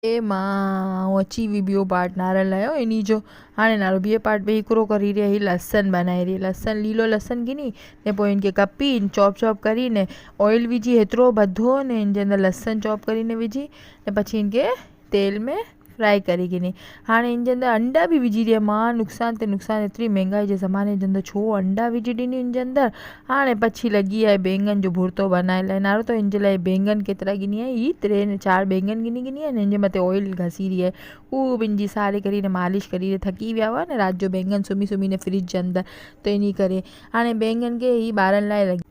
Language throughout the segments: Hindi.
ए मां अची भी बियो पार्ट नारियल जो इनी जो हाणे नारो बीए पार्ट में हिकिड़ो करी रही ही लसन बनाए रही लसन लीलो लसन गिनी ने पोइ इनके कपी चॉप चॉप करीने ऑयल विझी हेतिरो बधो ने इनजे अंदर लसन चॉप करीने विझी ने पछी इनके तेल में फ्राई करी गिनी। हाणे इनजे अंदर अंडा भी विझी रही मां नुक़सान ते नुक़सान एतिरी महांगाई जे ज़माने जे अंदर छो अंडा विझी ॾिनी इनजे अंदर। हाणे पछी लगी है बैंगन जो भुर्तो बनाए लाइ नारो तो इनजे लाइ बैंगन केतिरा गिनी आहे ही 3-4 बैंगन गिनी आहे ने इनजे मथे ऑयल घसी रही है खूब इनजी सारे करी मालिश करी थकी विया हुआ ने रात जो बैंगन सुमी सुमी ने फ्रिज जे अंदर तो इनी करे हाणे बैंगन के ही ॿारनि लाइ लगी।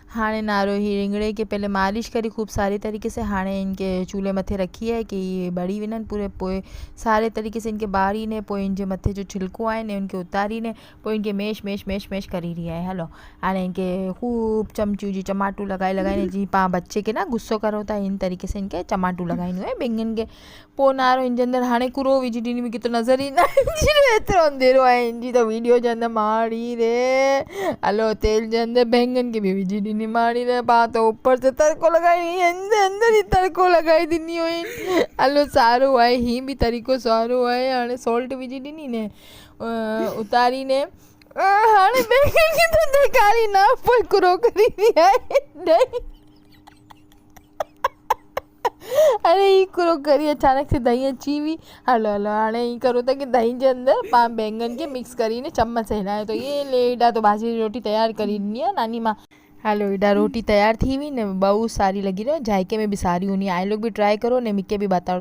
हाणे नारो ही रिंगड़े के पहले मालिश करी खूब सारे तरीके से हाणे इनके चूल्हे मथे रखी है कि ये बड़ी विनन पूरे पोए सारे तरीके से इनके बारी ने पोए इनके मथे जो छिलको आए ने उनके उतारी ने पोए इनके मैश मैश मैश मैश करी रही है। हलो हाणे इनके खूब चमचू जी टमाटू लगाए लगाए जी पा बच्चे के ना गुस्सो करो था इन तरीके से इनके टमाटू लगाइनो है बैंगन के पो नारो इनजे अंदर हाणे कुरो विझी ॾिनी मूंखे तो नज़र ई न एतिरो अंधेरो आहे इनजी तो वीडियो जे अंदर माड़ी रे। हलो तेल जे अंदर बैंगन के भी विझी ॾिनी माड़ी रे पा तो ऊपर से तड़को लगाई अंदर अंदर ही तड़को लगाई ॾिनी हुई। हलो सारो आहे ही भी तरीक़ो सारो आहे हाणे सॉल्ट विझी ॾिनी ने उतारी ने हाणे बैंगन की तो ॾेखारी ना पोइ कुरो करी दी आहे अरे ही करो करी अचानक से दही अची हुई। हलो हलो हाणे ही करो था कि दही के अंदर पा बैंगन के मिक्स करी ने चम्मच से हिलाए तो ये लेडा तो बाजरे की रोटी तैयार करी ॾिनी आहे नानी माँ। हलो एडा रोटी तैयार थी हुई ने बहुत सारी लगी रहो जायके में भी सारी हुई। आई लोग भी ट्राई करो ने मिके भी बताओ।